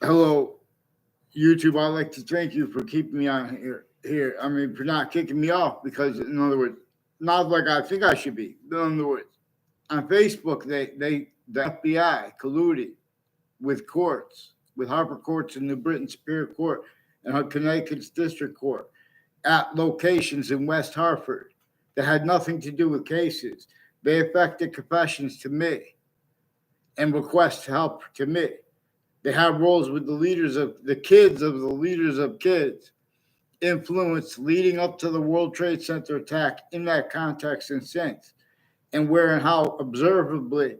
Hello, YouTube. I'd like to thank you for keeping me on here. I mean, for not kicking me off because, in other words, not like I think I should be. But in other words, on Facebook, the FBI colluded with courts, with Harper Courts and New Britain Superior Court and Connecticut's District Court at locations in West Hartford that had nothing to do with cases. They affected confessions to me and requests help to me. They have roles with the leaders of the kids of the leaders of kids, influence leading up to the World Trade Center attack in that context and sense, and where and how observably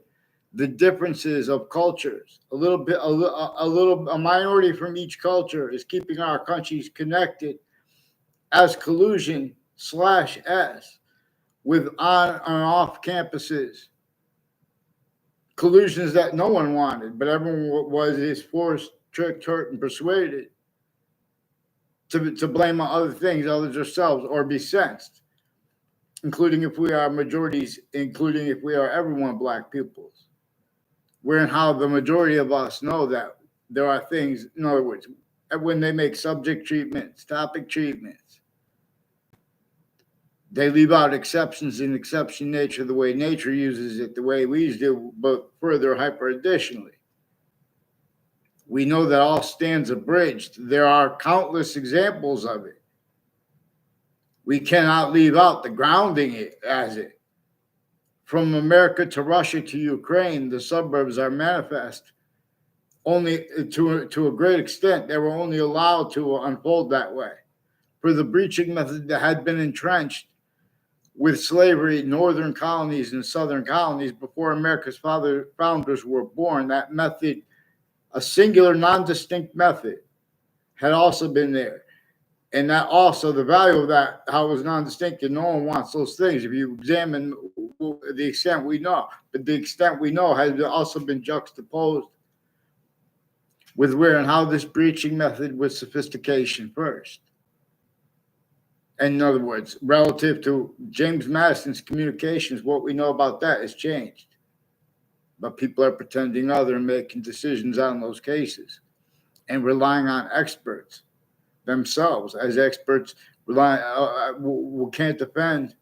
the differences of cultures, a little bit, a minority from each culture is keeping our countries connected as collusion slash S with on and off campuses collusions that no one wanted, but everyone was is forced, tricked, hurt, and persuaded to blame on other things, others ourselves, or be sensed, including if we are majorities, including if we are everyone black peoples. Wherein how the majority of us know that there are things, in other words, when they make subject treatments, topic treatments, they leave out exceptions in exception nature the way nature uses it, the way we do, but further hyper additionally. We know that all stands abridged. There are countless examples of it. We cannot leave out the grounding it as it. From America to Russia to Ukraine, the suburbs are manifest. Only to a great extent, they were only allowed to unfold that way. For the breaching method that had been entrenched with slavery, northern colonies and southern colonies before America's founders were born, that method, a singular, non-distinct method, had also been there. And that also, the value of that, how it was non-distinct, and no one wants those things. If you examine the extent we know, but the extent we know has also been juxtaposed with where and how this breaching method was sophistication first. In other words, relative to James Madison's communications, what we know about that has changed. But people are pretending other and making decisions on those cases and relying on experts themselves as experts who can't defend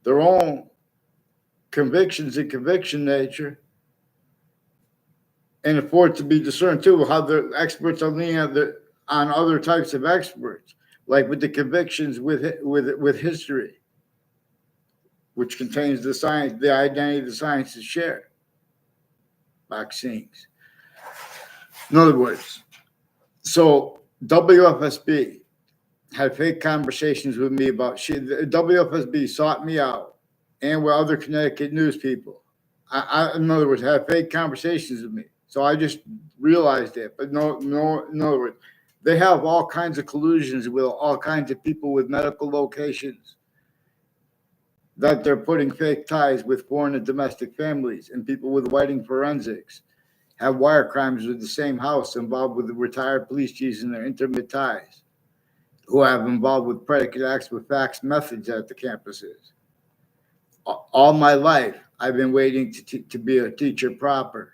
their own convictions and conviction nature and afford to be discerned too, how the experts are leaning on other types of experts, like with the convictions with history, which contains the science, the identity the sciences share. Vaccines. In other words, so WFSB had fake conversations with me about WFSB sought me out and with other Connecticut news people. In other words, had fake conversations with me. So I just realized it. But no, in other words, they have all kinds of collusions with all kinds of people with medical locations that they're putting fake ties with foreign and domestic families and people with whiting forensics have wire crimes with the same house involved with the retired police chiefs and their intimate ties who have involved with predicate acts with fax methods at the campuses. All my life, I've been waiting to be a teacher proper.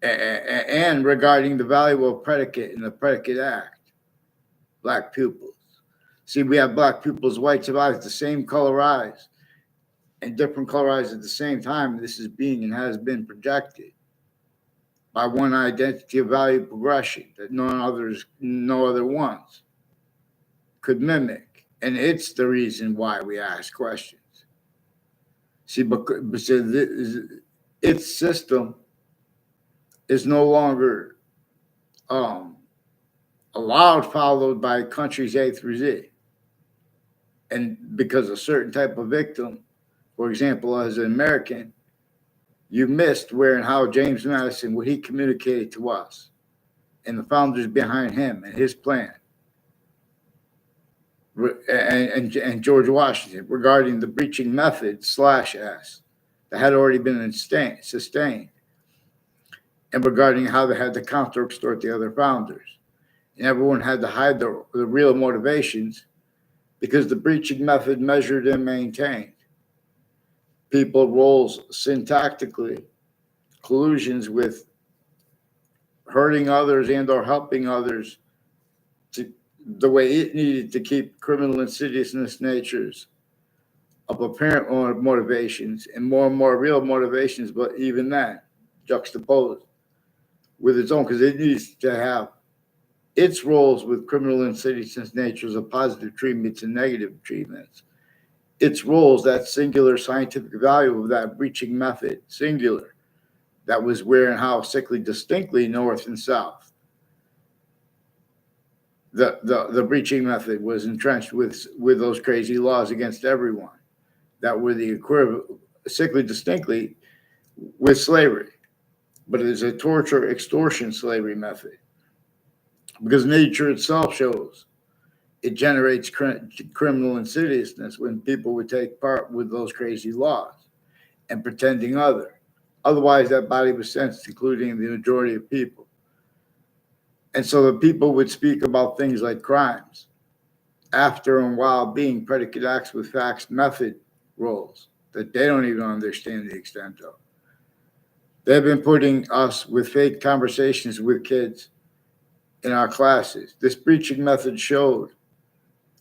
And regarding the value of predicate in the predicate act, black pupils. See, we have black pupils, whites of eyes, the same color eyes, and different color eyes at the same time. This is being and has been projected by one identity of value progression that no other ones could mimic. And it's the reason why we ask questions. See, because its system is no longer allowed, followed by countries A through Z. And because a certain type of victim, for example, as an American, you missed where and how James Madison, what he communicated to us and the founders behind him and his plan, and George Washington regarding the breaching method /S that had already been sustained, and regarding how they had to counter extort the other founders. And everyone had to hide the real motivations because the breaching method measured and maintained people roles syntactically, collusions with hurting others and or helping others to the way it needed to keep criminal insidiousness natures of apparent motivations and more real motivations, but even that juxtaposed with its own, because it needs to have its roles with criminal insidiousness natures of positive treatments and negative treatments. Its roles, that singular scientific value of that breaching method, singular, that was where and how sickly distinctly north and south. The breaching method was entrenched with those crazy laws against everyone that were the equivalent, sickly distinctly with slavery. But it is a torture, extortion slavery method because nature itself shows it generates criminal insidiousness when people would take part with those crazy laws and pretending other. Otherwise, that body was sensed, including the majority of people. And so the people would speak about things like crimes after and while being predicate acts with facts method roles that they don't even understand the extent of. They've been putting us with fake conversations with kids in our classes. This breaching method showed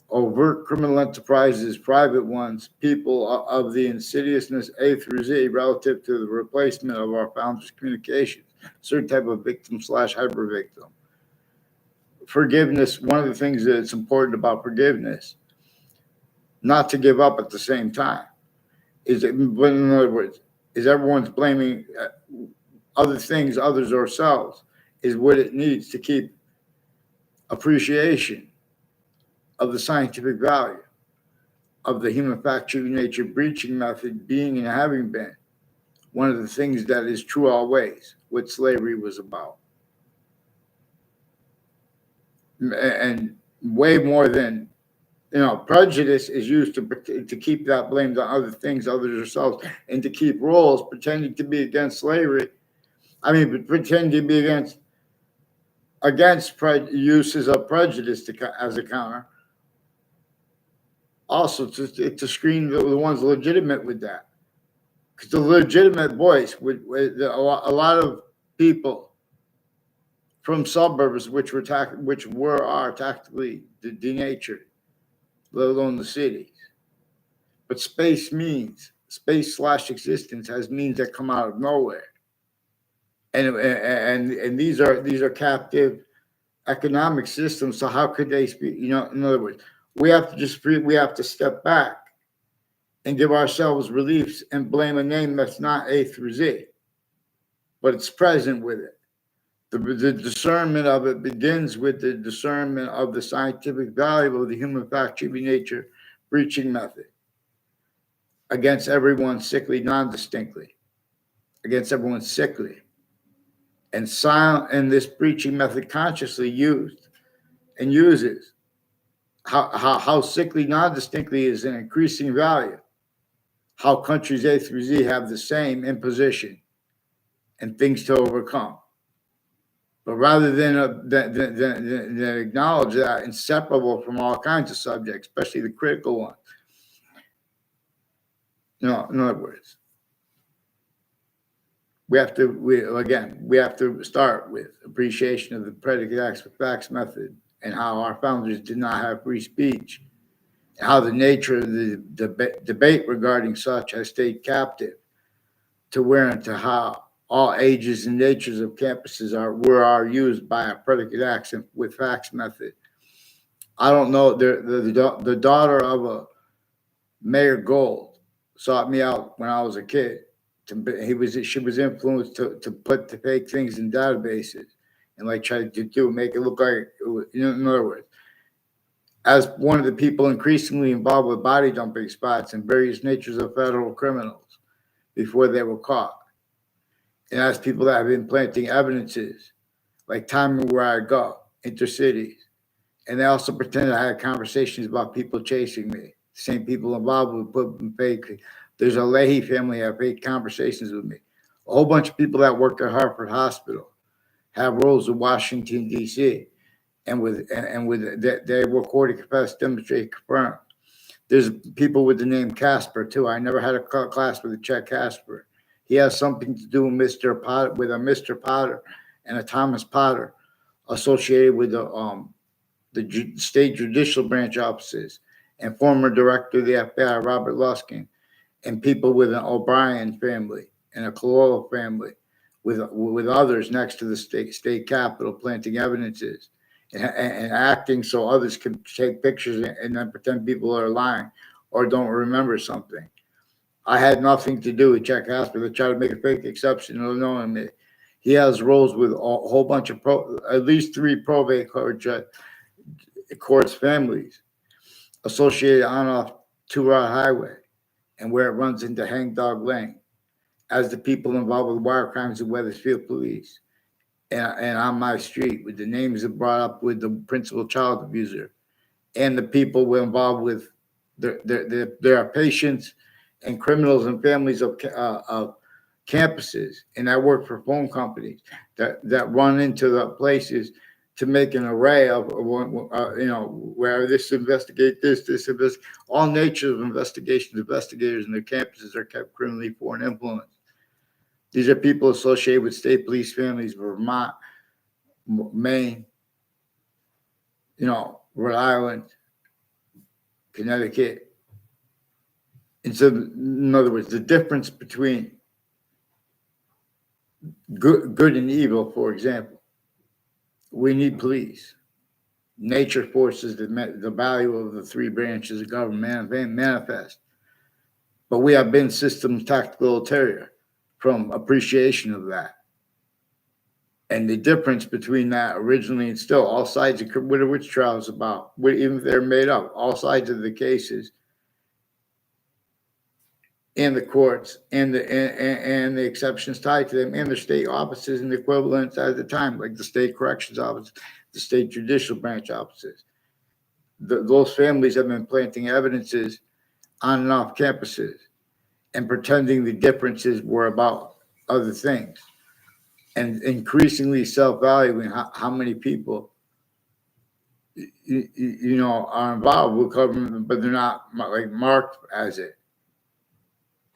overt criminal enterprises, private ones, people of the insidiousness A through Z relative to the replacement of our founders' communications, certain type of victim / hyper victim. Forgiveness, one of the things that's important about forgiveness, not to give up at the same time, is that, in other words, is everyone's blaming other things, others, or ourselves, is what it needs to keep appreciation of the scientific value of the human fact true nature breaching method being and having been one of the things that is true always, what slavery was about. And way more than, prejudice is used to keep that blame on other things, others, ourselves, and to keep roles pretending to be against slavery. Pretending to be against uses of prejudice as a counter. Also, to screen the ones legitimate with that, because the legitimate voice with a lot of people from suburbs which are tactically denatured, let alone the cities. But space / existence has means that come out of nowhere, and these are captive economic systems. So how could they speak? In other words, we have to step back and give ourselves reliefs and blame a name that's not A through Z, but it's present with it. The discernment of it begins with the discernment of the scientific value of the human fact true nature breaching method against everyone sickly, non-distinctly, against everyone sickly. And silent, and this breaching method consciously used and uses how sickly, non-distinctly is an increasing value. How countries A through Z have the same imposition and things to overcome. But rather than acknowledge that inseparable from all kinds of subjects, especially the critical ones. In other words, we have to start with appreciation of the predicate acts with facts method and how our founders did not have free speech, and how the nature of the debate regarding such has stayed captive to where and to how all ages and natures of campuses are used by a predicate acts with facts method. I don't know. The daughter of a Mayor Gold sought me out when I was a kid. She was influenced to put the fake things in databases and try to make it look like, in other words, as one of the people increasingly involved with body dumping spots and various natures of federal criminals before they were caught. And as people that have been planting evidences, like timing where I go, intercities. And they also pretended I had conversations about people chasing me. Same people involved with putting fake. There's a Leahy family that have fake conversations with me. A whole bunch of people that work at Hartford Hospital have roles in Washington, D.C. And they recorded, confessed, demonstrate, confirm. There's people with the name Casper too. I never had a class with a Chet Casper. He has something to do with Mr. Potter, and a Thomas Potter associated with the state judicial branch offices, and former director of the FBI, Robert Luskin, and people with an O'Brien family and a Cololo family, with others next to the state capitol planting evidences and acting so others can take pictures and then pretend people are lying or don't remember something. I had nothing to do with Jack Asper. They tried to make a fake exception. No, no, he has roles with a whole bunch of at least 3 probate courts families associated on off 2-route highway and where it runs into Hangdog Lane as the people involved with wire crimes in Wethersfield Police and on my street with the names that brought up with the principal child abuser and the people were involved with there are patients and criminals and families of campuses and I work for phone companies that run into the places to make an array of, where this investigate this investigate all nature of investigations. Investigators and their campuses are kept criminally foreign influence. These are people associated with state police families, Vermont, Maine, Rhode Island, Connecticut. And so, in other words, the difference between good and evil, for example, we need police. Nature forces the value of the 3 branches of government manifest. But we have been systems tactical ulterior from appreciation of that. And the difference between that originally and still, all sides of what a witch trial is about, even if they're made up, all sides of the cases and the courts and the exceptions tied to them and the state offices and the equivalents at the time, like the state corrections office, the state judicial branch offices. Those families have been planting evidences on and off campuses and pretending the differences were about other things and increasingly self-valuing how many people are involved with government, but they're not like marked as it.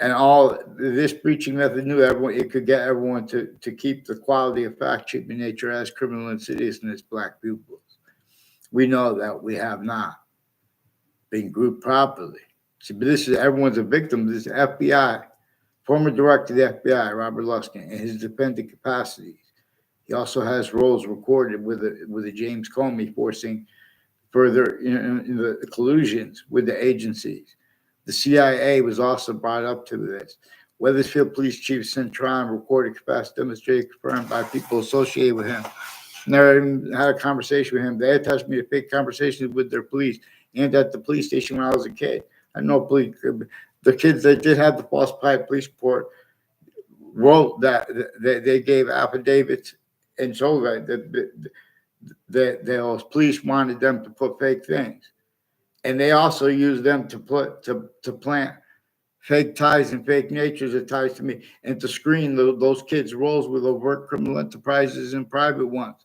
And all this breaching method knew everyone, it could get everyone to keep the quality of fact treatment nature as criminal insidiousness black pupils. We know that we have not been grouped properly. See, but this is everyone's a victim. This is FBI, former director of the FBI, Robert Luskin, in his dependent capacities. He also has roles recorded with a James Comey forcing further in the collusions with the agencies. The CIA was also brought up to this. Wethersfield Police Chief Cintron recorded capacity demonstrated confirmed by people associated with him. Never even had a conversation with him. They attached me to fake conversations with their police and at the police station when I was a kid. I know police. The kids that did have the falsified police report wrote that they gave affidavits and showed that those police wanted them to put fake things. And they also used them to plant fake ties and fake natures of ties to me and to screen those kids' roles with overt criminal enterprises and private ones,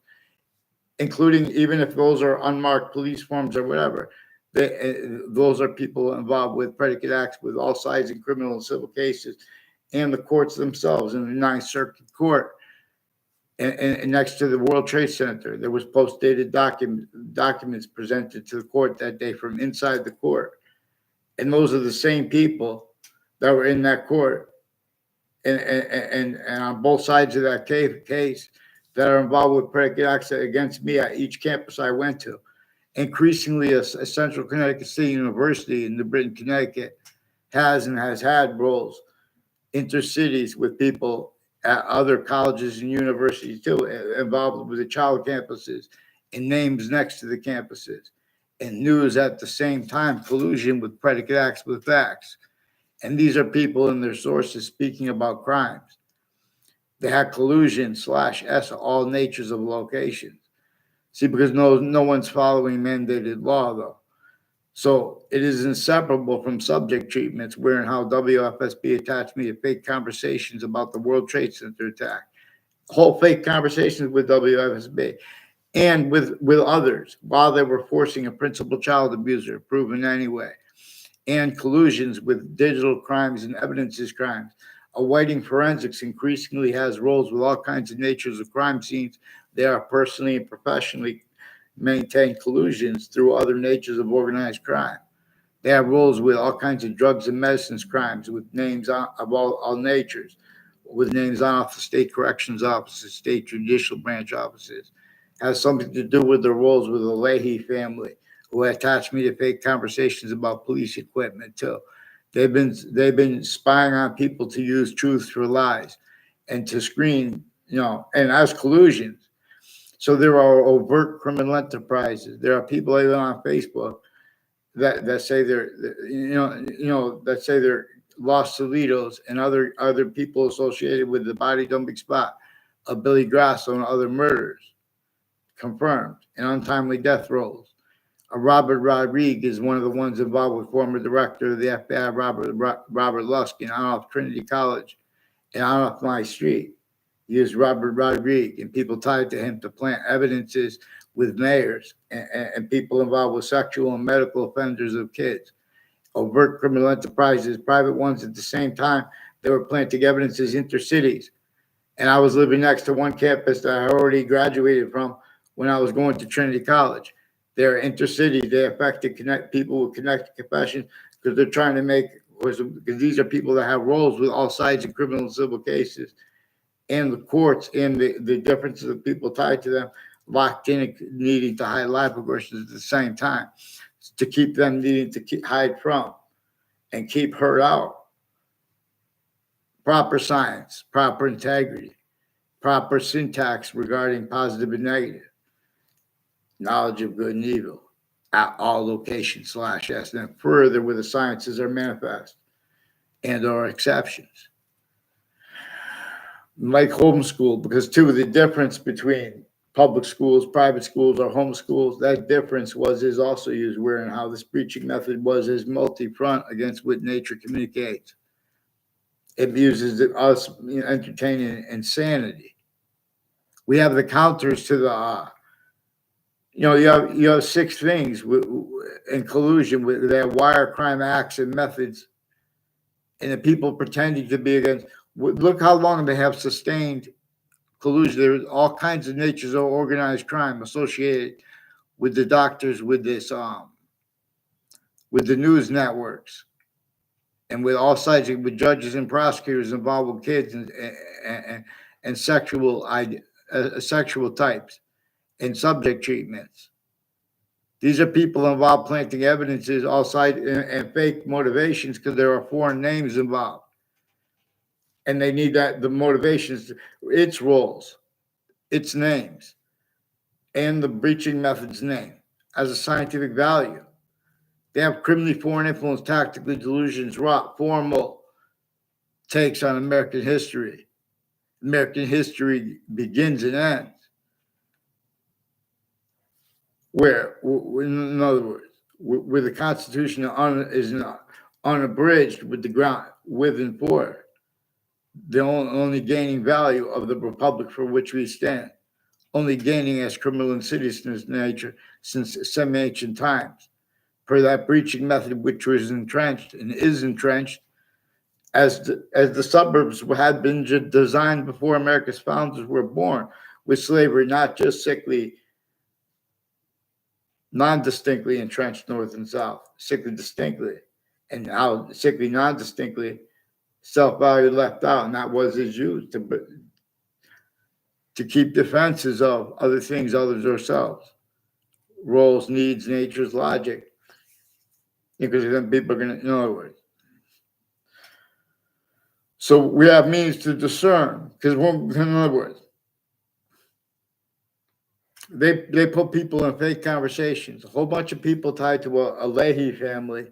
including even if those are unmarked police forms or whatever. Those are people involved with predicate acts with all sides in criminal and civil cases and the courts themselves in the Ninth Circuit Court. And next to the World Trade Center, there was post-dated documents presented to the court that day from inside the court. And those are the same people that were in that court and on both sides of that case that are involved with predicate acts against me at each campus I went to. Increasingly, a Central Connecticut State University in New Britain, Connecticut has had roles intercities with people at other colleges and universities too, involved with the child campuses and names next to the campuses and news at the same time, collusion with predicate acts with facts. And these are people and their sources speaking about crimes. They had collusion /S all natures of locations. See, because no one's following mandated law though. So it is inseparable from subject treatments where and how WFSB attached me to fake conversations about the World Trade Center attack, whole fake conversations with WFSB and with others while they were forcing a principal child abuser, proven anyway, and collusions with digital crimes and evidences crimes Awaiting forensics increasingly has roles with all kinds of natures of crime scenes. They are personally and professionally maintain collusions through other natures of organized crime. They have roles with all kinds of drugs and medicines crimes with names of all natures, with names on off the state corrections offices, state judicial branch offices. Has something to do with the roles with the Leahy family, who attached me to fake conversations about police equipment too. They've been spying on people to use truth for lies and to screen, and as collusions. So there are overt criminal enterprises. There are people even on Facebook that say they're that say they're Los Solitos and other people associated with the body dumping spot of Billy Grasso and other murders confirmed and untimely death rolls. Robert Rodriguez is one of the ones involved with former director of the FBI, Robert Luskin, on off Trinity College and on off my street. He used Robert Rodriguez and people tied to him to plant evidences with mayors and people involved with sexual and medical offenders of kids. Overt criminal enterprises, private ones at the same time, they were planting evidences intercities. And I was living next to one campus that I already graduated from when I was going to Trinity College. They're intercity. They affected people with connected confessions because they're trying to make, because these are people that have roles with all sides in criminal and civil cases, and the courts and the differences of people tied to them locked in and needing to hide live abortions at the same time to keep them needing to hide from and keep her out. Proper science, proper integrity, proper syntax regarding positive and negative, knowledge of good and evil at all locations /s, and then further where the sciences are manifest and are exceptions. Like homeschool, because too, the difference between public schools, private schools, or homeschools, that difference is also used where and how this preaching method was as multi-front against what nature communicates. It uses us entertaining insanity. We have the counters to the you have 6 things in collusion with their wire crime acts and methods, and the people pretending to be against. Look how long they have sustained collusion. There's all kinds of natures of organized crime associated with the doctors, with this, with the news networks, and with all sides, with judges and prosecutors involved with kids and sexual types and subject treatments. These are people involved planting evidences, all sides, and fake motivations because there are foreign names involved. And they need the motivations, its roles, its names, and the breaching method's name as a scientific value. They have criminally foreign influence, tactically delusions, formal takes on American history. American history begins and ends. Where, in other words, where the Constitution is not unabridged with the ground with and for the only gaining value of the republic for which we stand, only gaining as criminal insidiousness nature since semi-ancient times, per that breaching method which was entrenched and is entrenched as the suburbs had been designed before America's founders were born, with slavery not just sickly, non-distinctly entrenched north and south, sickly distinctly, and now sickly non-distinctly, self-value left out, and that was used to keep defenses of other things, others, ourselves, roles, needs, natures, logic, because then people are going to, in other words. So we have means to discern, because in other words, they put people in fake conversations. A whole bunch of people tied to a Leahy family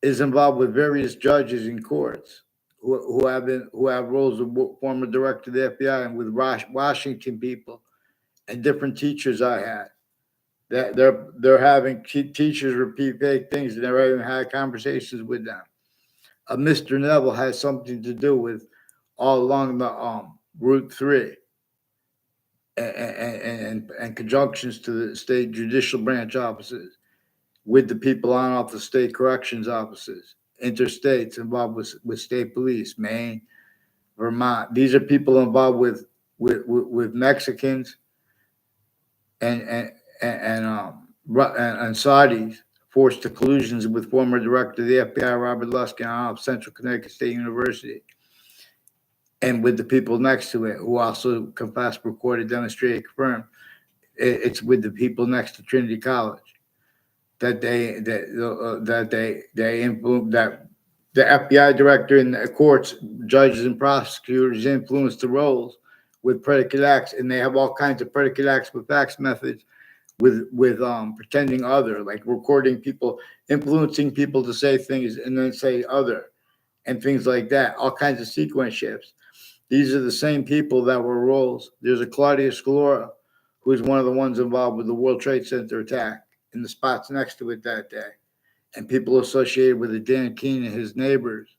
is involved with various judges in courts who have roles of former director of the FBI and with Washington people and different teachers I had. That they're having teachers repeat fake things and they're even had conversations with them. Mr. Neville has something to do with all along the Route 3 and conjunctions to the state judicial branch offices with the people off the state corrections offices, interstates involved with state police, Maine, Vermont. These are people involved with Mexicans and and and Saudis, forced to collusions with former director of the FBI Robert Luskin out of Central Connecticut State University, and with the people next to it who also confessed, recorded, demonstrated, confirmed. It's with the people next to Trinity College that they influence, that the FBI director and the courts, judges, and prosecutors influence the roles with predicate acts, and they have all kinds of predicate acts with fax methods, with pretending other, like recording people, influencing people to say things and then say other, and things like that. All kinds of sequence shifts. These are the same people that were roles. There's a Claudia Scalora, who is one of the ones involved with the World Trade Center attack in the spots next to it that day, and people associated with it, Dan Keene and his neighbors.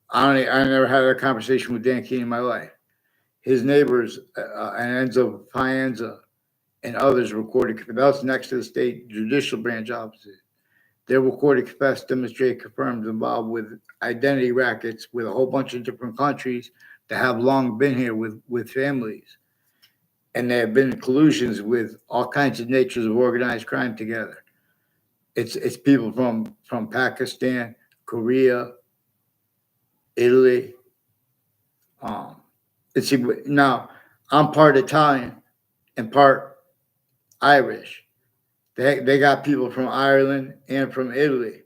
I never had a conversation with Dan Keene in my life. His neighbors, and Enzo Pienza and others recorded. That was next to the state judicial branch offices. They recorded, confessed, demonstrated, confirmed, involved with identity rackets with a whole bunch of different countries that have long been here with families. And they have been in collusions with all kinds of natures of organized crime together. It's people from Pakistan, Korea, Italy. Now, I'm part Italian and part Irish. They got people from Ireland and from Italy,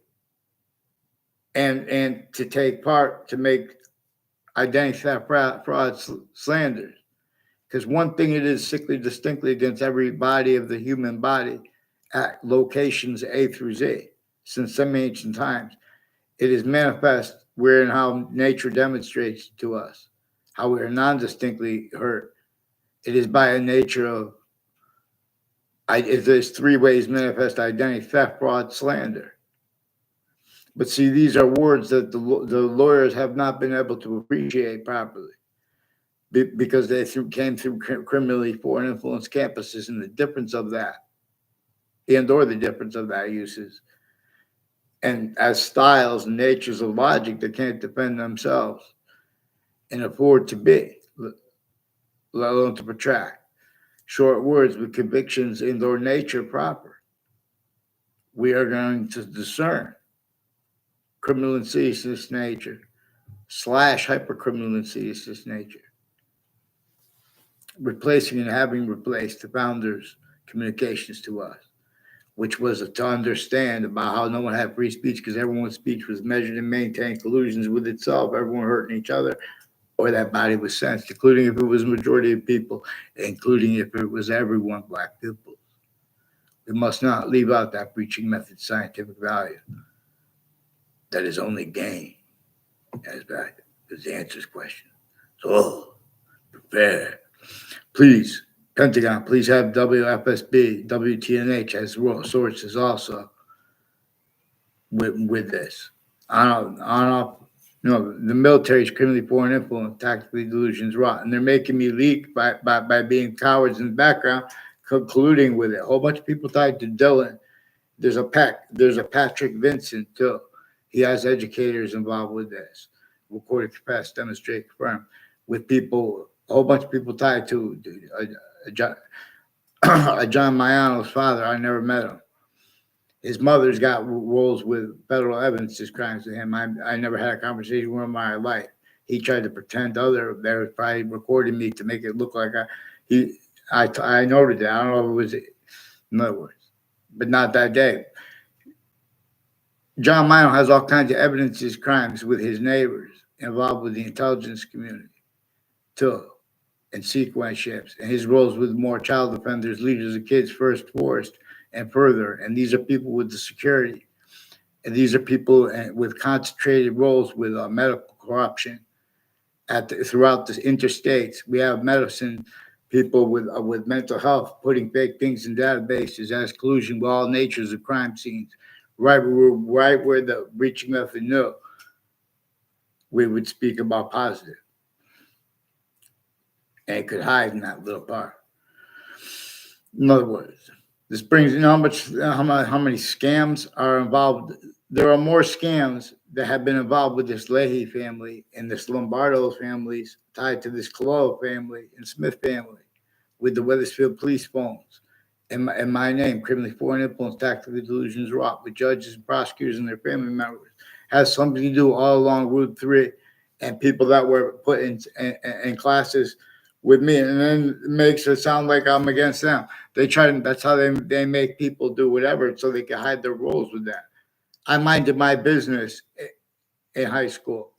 and to take part to make identity theft, fraud, slanders. Because one thing it is sickly distinctly against every body of the human body at locations A through Z since some ancient times. It is manifest wherein how nature demonstrates to us how we are non-distinctly hurt. It is by a nature of there's three ways manifest identity: theft, fraud, slander. But see, these are words that the lawyers have not been able to appreciate properly because they came through criminally foreign influence campuses, and the difference of that, or the difference of that uses, and as styles and natures of logic that can't defend themselves and afford to be, let alone to protract. Short words with convictions in their nature proper. We are going to discern criminal insidious nature / hypercriminal insidious nature, replacing and having replaced the founders' communications to us, which was to understand about how no one had free speech because everyone's speech was measured and maintained collusions with itself, everyone hurting each other, or that body was sensed, including if it was a majority of people, including if it was everyone, black people. We must not leave out that breaching method scientific value that is only gain as value, because it answers questions. So, prepare. Please, Pentagon, please have WFSB, WTNH as sources also with this. The military's criminally foreign influence, tactically delusions rot, and they're making me leak by being cowards in the background, colluding with it. A whole bunch of people tied to Dylan. There's a Patrick Vincent too. He has educators involved with this. Recorded, confessed, demonstrate, confirm with people. A whole bunch of people tied to John Mayano's father. I never met him. His mother's got roles with federal evidence crimes to him. I never had a conversation with him in my life. He tried to pretend they were probably recording me to make it look like I noted that. I don't know if it was in other words, but not that day. John Mayano has all kinds of evidence crimes with his neighbors involved with the intelligence community too, and sequence shifts, and his roles with more child offenders, leaders of kids first forced, and further. And these are people with the security, and these are people with concentrated roles with medical corruption throughout the interstates. We have medicine people with mental health putting fake things in databases as collusion with all natures of crime scenes, right where the breaching method knew we would speak about positive, and it could hide in that little part. In other words, this brings how many scams are involved. There are more scams that have been involved with this Leahy family and this Lombardo families tied to this Colo family and Smith family with the Weathersfield police phones and my name, criminally foreign influence, tactical delusions wrought with judges and prosecutors and their family members, has something to do all along Route 3 and people that were put in classes with me, and then it makes it sound like I'm against them. They try to, that's how they make people do whatever so they can hide their roles with that. I minded my business in high school.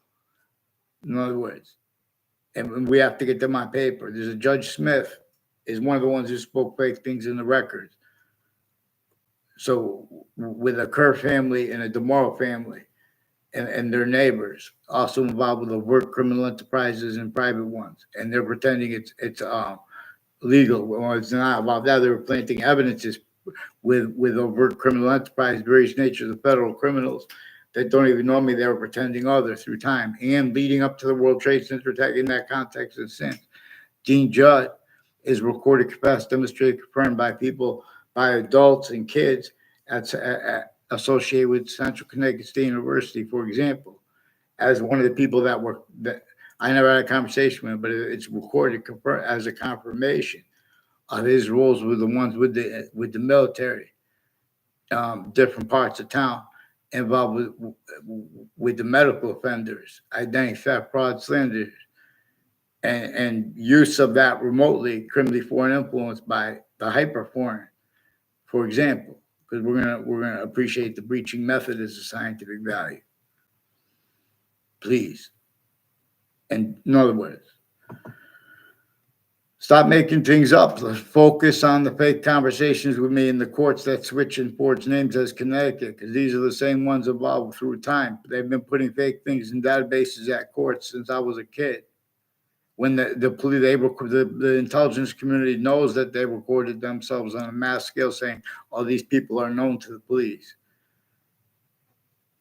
In other words, and we have to get them on paper. There's a Judge Smith is one of the ones who spoke fake things in the records. So with a Kerr family and a DeMorrow family and their neighbors, also involved with overt criminal enterprises and private ones, and they're pretending it's legal. Well, it's not about that. They were planting evidences with overt criminal enterprise, various natures of federal criminals that don't even know me. They were pretending other through time and leading up to the World Trade Center attack in that context and since. Dean Judd is recorded, confessed, demonstrated, confirmed by people, by adults and kids associated with Central Connecticut State University, for example, as one of the people that I never had a conversation with, but it's recorded as a confirmation of his roles with the ones with the military, different parts of town, involved with the medical offenders, identity theft, fraud, slander, and use of that remotely, criminally foreign influence by the hyper foreign, for example, because we're gonna appreciate the breaching method as a scientific value. Please. And in other words, stop making things up. Let's focus on the fake conversations with me in the courts that switch and forge names as Connecticut, because these are the same ones involved through time. They've been putting fake things in databases at courts since I was a kid. When the intelligence community knows that they recorded themselves on a mass scale saying, oh, these people are known to the police.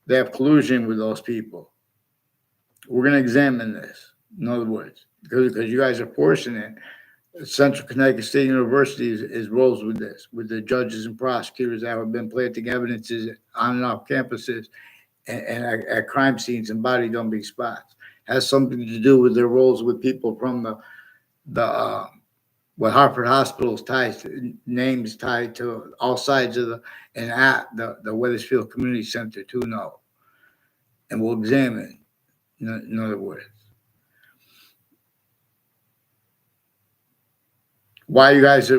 They have collusion with those people. We're going to examine this, in other words, because you guys are forcing it. Central Connecticut State University is rolls with this, with the judges and prosecutors that have been planting evidences on and off campuses and at crime scenes and body dumping spots. Has something to do with their roles with people from what Hartford Hospital's names tied to all sides of the Weathersfield Community Center too. No, and we'll examine. In other words, why it's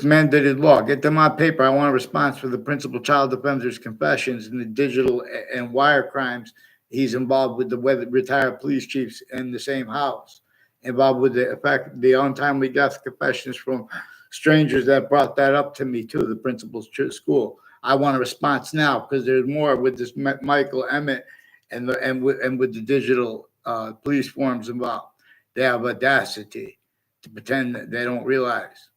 mandated law. Get them on paper. I want a response for the principal child offender's confessions and the digital and wire crimes. He's involved with the retired police chiefs in the same house, involved with the untimely death confessions from strangers that brought that up to me too, the principal's school. I want a response now because there's more with this Michael Emmett and with the digital police forms involved. They have audacity to pretend that they don't realize